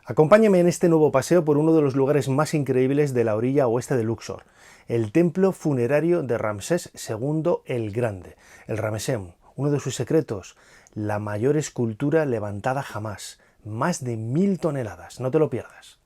Acompáñame en este nuevo paseo por uno de los lugares más increíbles de la orilla oeste de Luxor, el templo funerario de Ramsés II el Grande, el Ramesseum. Uno de sus secretos, la mayor escultura levantada jamás, más de 1000 toneladas, no te lo pierdas.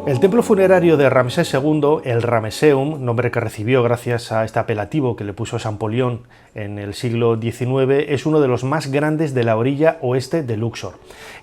El templo funerario de Ramsés II, el Ramesseum, nombre que recibió gracias a este apelativo que le puso Champollion en el siglo XIX, es uno de los más grandes de la orilla oeste de Luxor.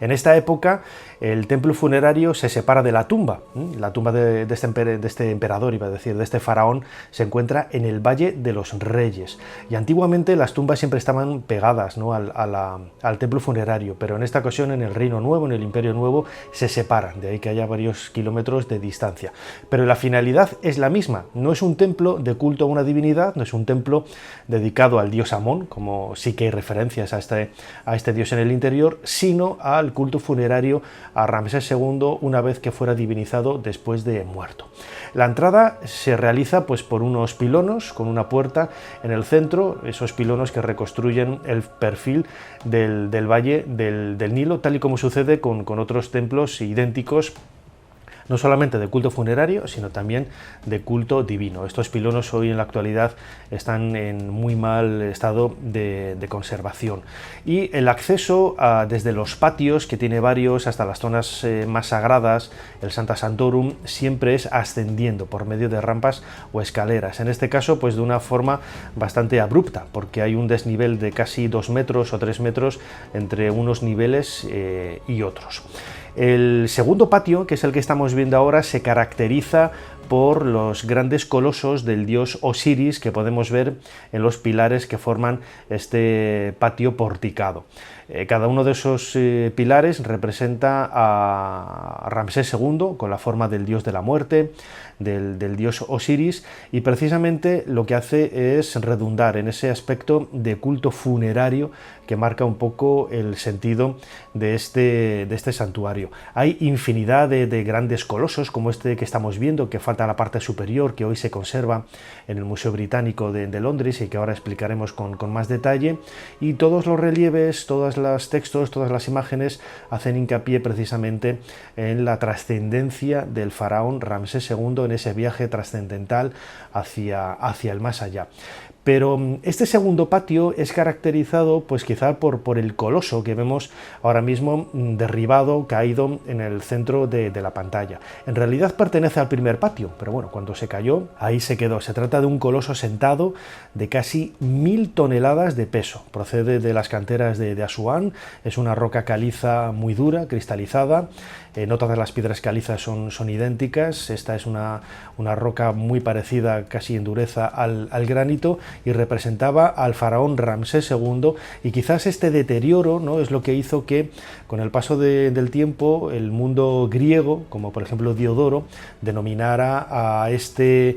En esta época, el templo funerario se separa de la tumba. La tumba de este emperador, iba a decir, de este faraón, se encuentra en el Valle de los Reyes. Y antiguamente las tumbas siempre estaban pegadas, ¿no?, al templo funerario, pero en esta ocasión, en el Reino Nuevo, en el Imperio Nuevo, se separan, de ahí que haya varios kilómetros de distancia. Pero la finalidad es la misma, no es un templo de culto a una divinidad, no es un templo dedicado al dios Amón, como sí que hay referencias a este dios en el interior, sino al culto funerario a Ramsés II una vez que fuera divinizado después de muerto. La entrada se realiza pues por unos pilonos con una puerta en el centro, esos pilonos que reconstruyen el perfil del valle del Nilo, tal y como sucede con otros templos idénticos, no solamente de culto funerario, sino también de culto divino. Estos pilonos hoy en la actualidad están en muy mal estado de conservación. Y el acceso desde los patios, que tiene varios, hasta las zonas más sagradas, el Sancta Sanctorum, siempre es ascendiendo por medio de rampas o escaleras. En este caso, pues de una forma bastante abrupta, porque hay un desnivel de casi 2 metros o 3 metros entre unos niveles y otros. El segundo patio, que es el que estamos viendo ahora, se caracteriza por los grandes colosos del dios Osiris que podemos ver en los pilares que forman este patio porticado. Cada uno de esos pilares representa a Ramsés II con la forma del dios de la muerte, del dios Osiris, y precisamente lo que hace es redundar en ese aspecto de culto funerario que marca un poco el sentido de este santuario. Hay infinidad de grandes colosos como este que estamos viendo, que falta la parte superior, que hoy se conserva en el Museo Británico de Londres y que ahora explicaremos con más detalle, y todos los relieves, todos los textos, todas las imágenes hacen hincapié precisamente en la trascendencia del faraón Ramsés II en ese viaje trascendental hacia el más allá. Pero este segundo patio es caracterizado pues quizá por el coloso que vemos ahora mismo derribado, caído en el centro de la pantalla. En realidad pertenece al primer patio, pero bueno, cuando se cayó, ahí se quedó. Se trata de un coloso sentado de casi 1000 toneladas de peso. Procede de las canteras de Asuán, es una roca caliza muy dura, cristalizada. No todas las piedras calizas son idénticas, esta es una roca muy parecida casi en dureza al granito, y representaba al faraón Ramsés II, y quizás este deterioro, ¿no?, es lo que hizo que con el paso del tiempo el mundo griego, como por ejemplo Diodoro, denominara a este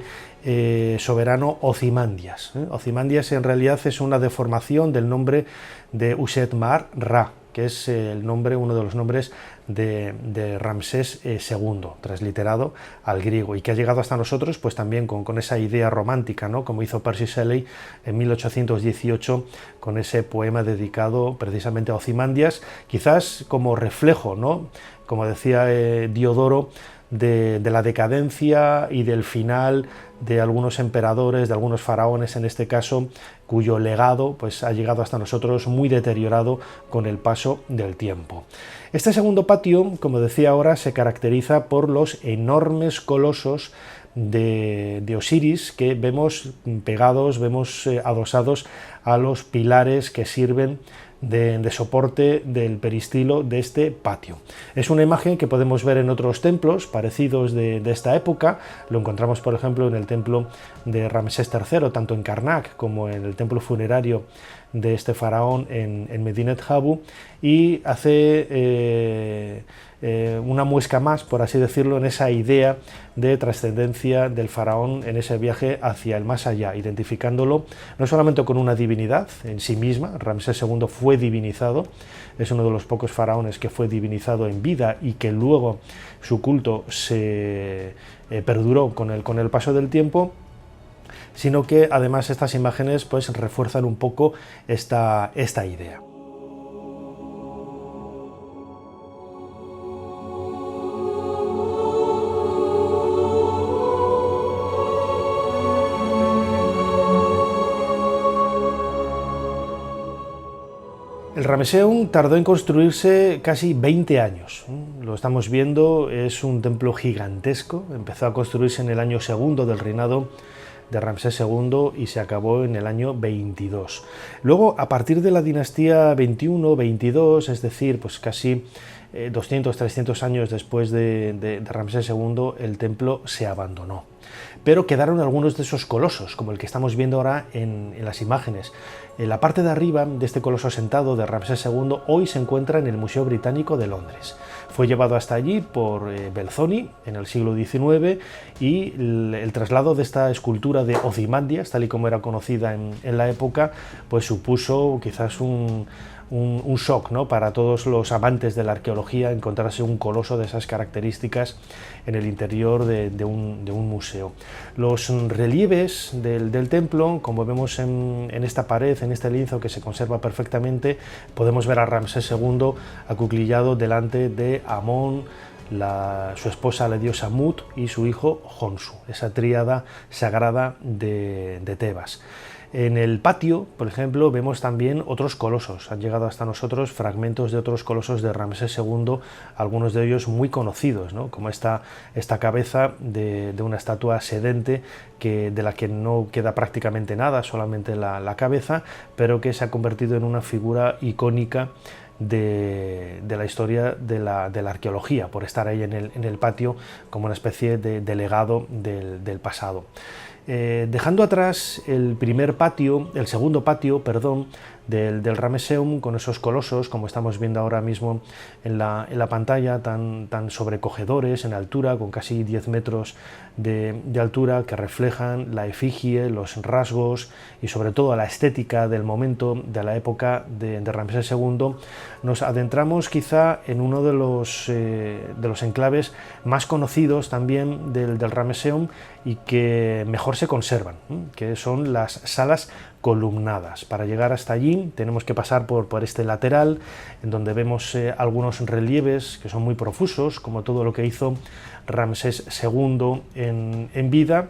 soberano Ozymandias. Ozymandias en realidad es una deformación del nombre de Uset-Mar-Ra, que es uno de los nombres de Ramsés II, transliterado al griego, y que ha llegado hasta nosotros pues también con esa idea romántica, ¿no?, como hizo Percy Shelley en 1818 con ese poema dedicado precisamente a Ozymandias, quizás como reflejo, ¿no?, como decía Diodoro, de la decadencia y del final de algunos emperadores, de algunos faraones en este caso, cuyo legado pues ha llegado hasta nosotros muy deteriorado con el paso del tiempo. Este segundo patio, como decía ahora, se caracteriza por los enormes colosos de Osiris que vemos pegados, vemos adosados a los pilares que sirven de soporte del peristilo de este patio. Es una imagen que podemos ver en otros templos parecidos de esta época. Lo encontramos, por ejemplo, en el templo de Ramsés III, tanto en Karnak como en el templo funerario de este faraón en Medinet Habu, y hace una muesca más, por así decirlo, en esa idea de trascendencia del faraón en ese viaje hacia el más allá, identificándolo no solamente con una divinidad en sí misma. Ramsés II fue divinizado, es uno de los pocos faraones que fue divinizado en vida y que luego su culto se perduró con el paso del tiempo, sino que además estas imágenes pues refuerzan un poco esta idea. El Ramesseum tardó en construirse casi 20 años. Lo estamos viendo, es un templo gigantesco. Empezó a construirse en el año segundo del reinado de Ramsés II y se acabó en el año 22. Luego, a partir de la dinastía 21-22, es decir, pues casi 200-300 años después de Ramsés II, el templo se abandonó. Pero quedaron algunos de esos colosos, como el que estamos viendo ahora en las imágenes. En la parte de arriba de este coloso sentado de Ramsés II hoy se encuentra en el Museo Británico de Londres. Fue llevado hasta allí por Belzoni en el siglo XIX, y el traslado de esta escultura de Ozymandias, tal y como era conocida en la época, pues supuso quizás un shock, ¿no?, para todos los amantes de la arqueología, encontrarse un coloso de esas características en el interior de un museo. Los relieves del templo, como vemos en esta pared, en este lienzo que se conserva perfectamente, podemos ver a Ramsés II acuclillado delante de Amón, su esposa, la diosa Mut, y su hijo Honsu, esa tríada sagrada de Tebas. En el patio, por ejemplo, vemos también otros colosos. Han llegado hasta nosotros fragmentos de otros colosos de Ramsés II, algunos de ellos muy conocidos, ¿no?, como esta cabeza de una estatua sedente, de la que no queda prácticamente nada, solamente la cabeza, pero que se ha convertido en una figura icónica de la historia de la arqueología, por estar ahí en el patio como una especie de legado del pasado. Dejando atrás el segundo patio, del Ramesseum, con esos colosos, como estamos viendo ahora mismo en la pantalla, tan sobrecogedores en altura, con casi 10 metros de altura, que reflejan la efigie, los rasgos y sobre todo la estética del momento, de la época de Ramsés II, nos adentramos quizá en uno de los enclaves más conocidos también del Ramesseum y que mejor se conservan, que son las salas columnadas. Para llegar hasta allí tenemos que pasar por este lateral, en donde vemos algunos relieves que son muy profusos, como todo lo que hizo Ramsés II en vida,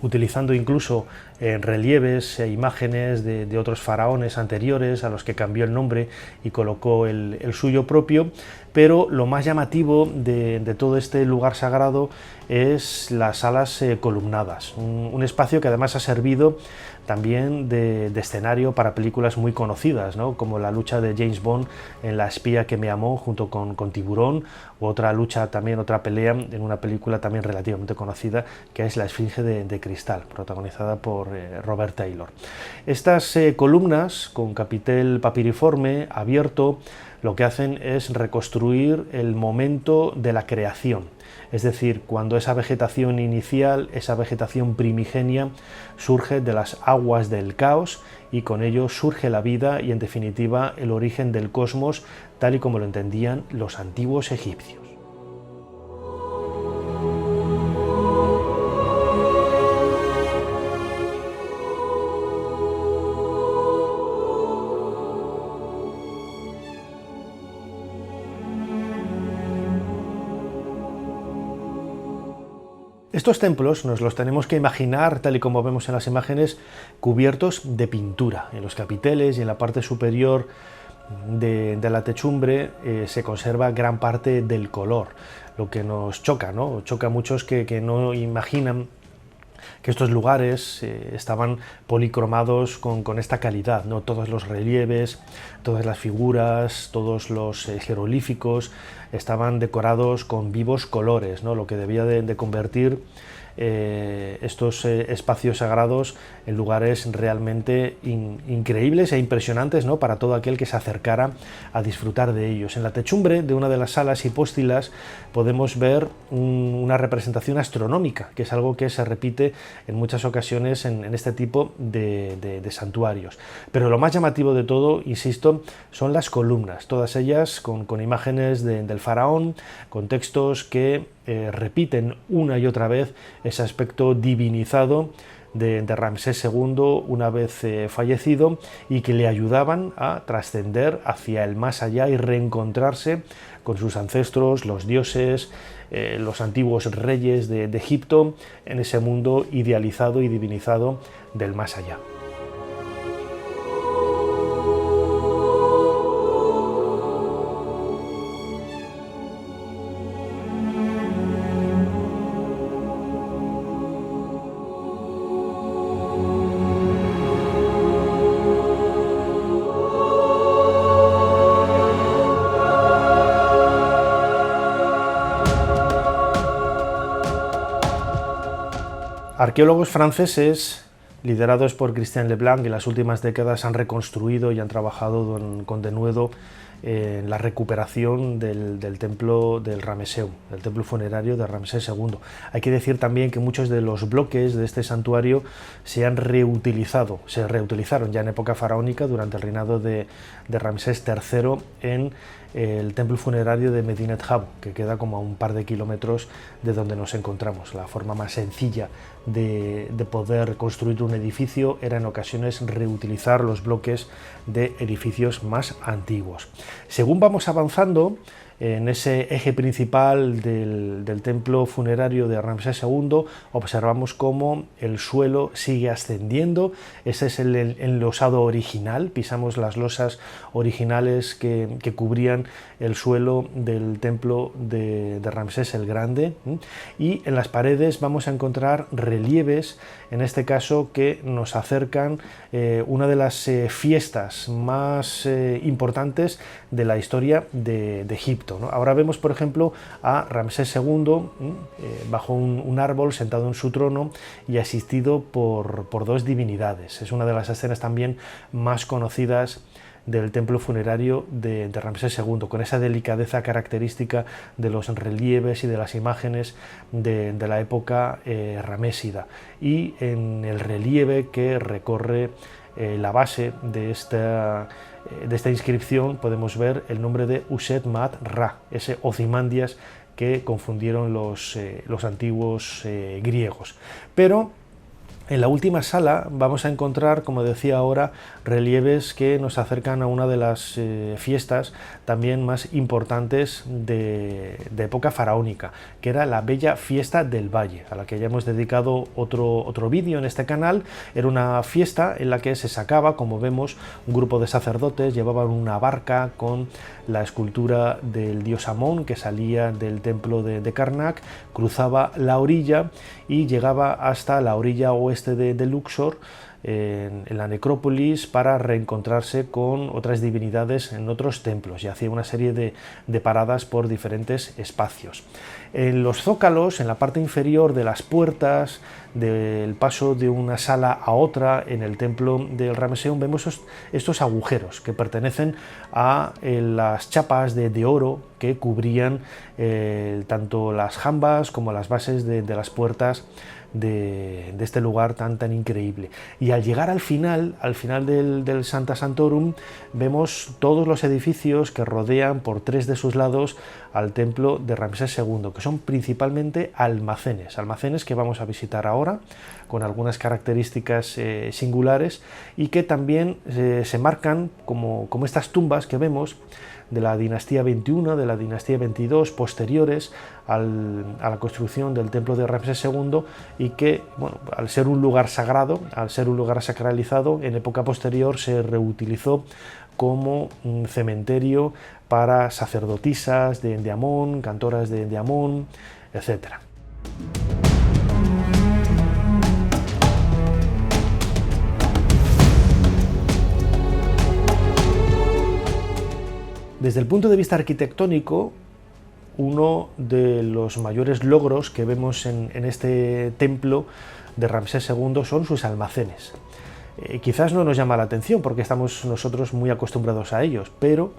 utilizando incluso relieves e imágenes de otros faraones anteriores a los que cambió el nombre y colocó el suyo propio. Pero lo más llamativo de todo este lugar sagrado es las salas columnadas, un espacio que además ha servido también de escenario para películas muy conocidas, ¿no?, como la lucha de James Bond en La espía que me amó junto con Tiburón, u otra pelea en una película también relativamente conocida, que es La esfinge de cristal, protagonizada por Robert Taylor. Estas columnas con capitel papiriforme abierto lo que hacen es reconstruir el momento de la creación, es decir, cuando esa vegetación inicial, esa vegetación primigenia, surge de las aguas del caos, y con ello surge la vida y, en definitiva, el origen del cosmos, tal y como lo entendían los antiguos egipcios. Estos templos nos los tenemos que imaginar, tal y como vemos en las imágenes, cubiertos de pintura. En los capiteles y en la parte superior de la techumbre se conserva gran parte del color, lo que nos choca, ¿no? Choca a muchos que no imaginan que estos lugares estaban policromados con esta calidad, ¿no? Todos los relieves, todas las figuras, todos los jeroglíficos estaban decorados con vivos colores, ¿no?, lo que debía de convertir estos espacios sagrados en lugares realmente increíbles e impresionantes, ¿no?, para todo aquel que se acercara a disfrutar de ellos. En la techumbre de una de las salas hipóstilas podemos ver una representación astronómica, que es algo que se repite en muchas ocasiones en este tipo de santuarios. Pero lo más llamativo de todo, insisto, son las columnas, todas ellas con imágenes del faraón, con textos que repiten una y otra vez ese aspecto divinizado de Ramsés II una vez fallecido, y que le ayudaban a trascender hacia el más allá y reencontrarse con sus ancestros, los dioses, los antiguos reyes de Egipto, en ese mundo idealizado y divinizado del más allá. Arqueólogos franceses, liderados por Christian Leblanc, en las últimas décadas han reconstruido y han trabajado con denuedo en la recuperación del templo del Ramesseum, del templo funerario de Ramsés II. Hay que decir también que muchos de los bloques de este santuario se reutilizaron ya en época faraónica durante el reinado de Ramsés III en el templo funerario de Medinet Habu, que queda como a un par de kilómetros de donde nos encontramos. La forma más sencilla de poder construir un edificio era en ocasiones reutilizar los bloques de edificios más antiguos. Según vamos avanzando en ese eje principal del templo funerario de Ramsés II, observamos cómo el suelo sigue ascendiendo. Ese es el enlosado original, pisamos las losas originales que cubrían el suelo del templo de Ramsés el Grande, y en las paredes vamos a encontrar relieves, en este caso que nos acercan una de las fiestas más importantes de la historia de Egipto, ¿no? Ahora vemos, por ejemplo, a Ramsés II bajo un árbol, sentado en su trono y asistido por dos divinidades. Es una de las escenas también más conocidas del templo funerario de Ramsés II, con esa delicadeza característica de los relieves y de las imágenes de la época ramésida. Y en el relieve que recorre la base de esta inscripción podemos ver el nombre de Uset Maat Ra, ese Ozymandias que confundieron los antiguos griegos. Pero en la última sala vamos a encontrar, como decía ahora, relieves que nos acercan a una de las fiestas también más importantes de época faraónica, que era la bella fiesta del Valle, a la que ya hemos dedicado otro vídeo en este canal. Era una fiesta en la que se sacaba, como vemos, un grupo de sacerdotes, llevaban una barca con la escultura del dios Amón que salía del templo de Karnak, cruzaba la orilla y llegaba hasta la orilla oeste de Luxor, en la necrópolis, para reencontrarse con otras divinidades en otros templos, y hacía una serie de paradas por diferentes espacios. En los zócalos, en la parte inferior de las puertas, del paso de una sala a otra en el templo del Ramesseum, vemos estos agujeros que pertenecen a las chapas de oro que cubrían tanto las jambas como las bases de las puertas de este lugar tan increíble. Y al llegar al final del Sancta Sanctorum, vemos todos los edificios que rodean por tres de sus lados al templo de Ramsés II, que son principalmente almacenes que vamos a visitar ahora, con algunas características singulares, y que también se marcan como estas tumbas que vemos de la dinastía 21, de la dinastía 22, posteriores a la construcción del templo de Ramsés II, y que, bueno, al ser un lugar sagrado, al ser un lugar sacralizado, en época posterior se reutilizó como un cementerio para sacerdotisas de Amón, cantoras de Amón, etc. Desde el punto de vista arquitectónico, uno de los mayores logros que vemos en este templo de Ramsés II son sus almacenes. Quizás no nos llama la atención porque estamos nosotros muy acostumbrados a ellos, pero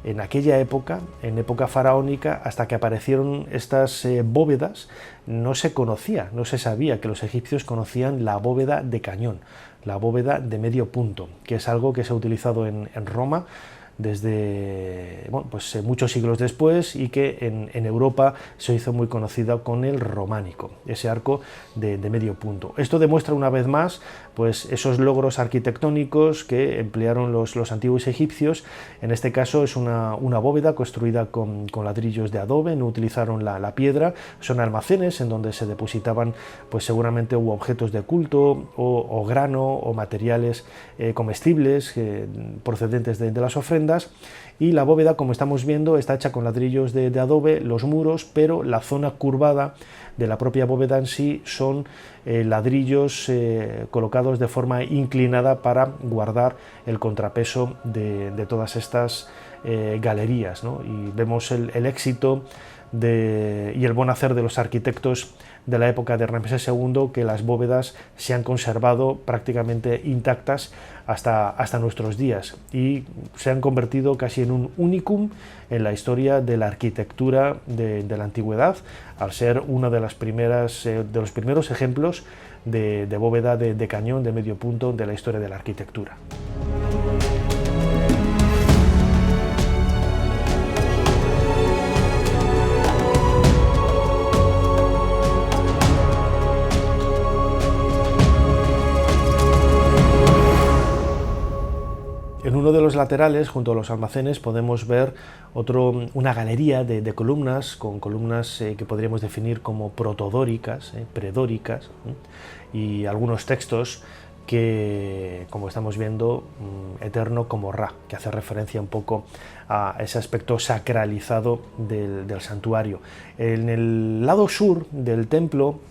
en aquella época, en época faraónica, hasta que aparecieron estas bóvedas, no se conocía, no se sabía que los egipcios conocían la bóveda de cañón, la bóveda de medio punto, que es algo que se ha utilizado en Roma desde muchos siglos después y que en Europa se hizo muy conocida con el románico, ese arco de medio punto. Esto demuestra una vez más pues, esos logros arquitectónicos que emplearon los antiguos egipcios. En este caso es una bóveda construida con ladrillos de adobe, no utilizaron la piedra, son almacenes en donde se depositaban pues, seguramente objetos de culto o grano o materiales comestibles procedentes de las ofrendas. Y la bóveda, como estamos viendo, está hecha con ladrillos de adobe, los muros, pero la zona curvada de la propia bóveda en sí son ladrillos colocados de forma inclinada para guardar el contrapeso de todas estas galerías, ¿no? Y vemos el éxito y el buen hacer de los arquitectos de la época de Ramsés II, que las bóvedas se han conservado prácticamente intactas hasta nuestros días y se han convertido casi en un unicum en la historia de la arquitectura de la antigüedad, al ser uno de los primeros ejemplos de bóveda de cañón de medio punto de la historia de la arquitectura. En uno de los laterales, junto a los almacenes, podemos ver una galería de columnas, con columnas que podríamos definir como protodóricas, predóricas, y algunos textos que, como estamos viendo, eterno como Ra, que hace referencia un poco a ese aspecto sacralizado del santuario. En el lado sur del templo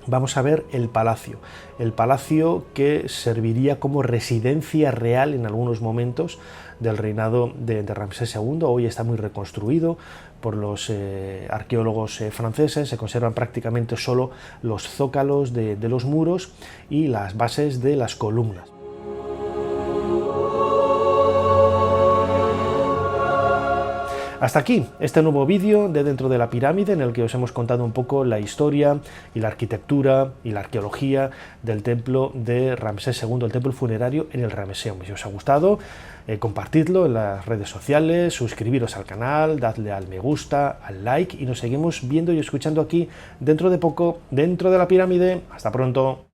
vamos a ver el palacio que serviría como residencia real en algunos momentos del reinado de Ramsés II. Hoy está muy reconstruido por los arqueólogos franceses, se conservan prácticamente solo los zócalos de los muros y las bases de las columnas. Hasta aquí este nuevo vídeo de Dentro de la Pirámide, en el que os hemos contado un poco la historia y la arquitectura y la arqueología del templo de Ramsés II, el templo funerario en el Ramesseum. Si os ha gustado, compartidlo en las redes sociales, suscribiros al canal, dadle al me gusta, al like y nos seguimos viendo y escuchando aquí dentro de poco, Dentro de la Pirámide. Hasta pronto.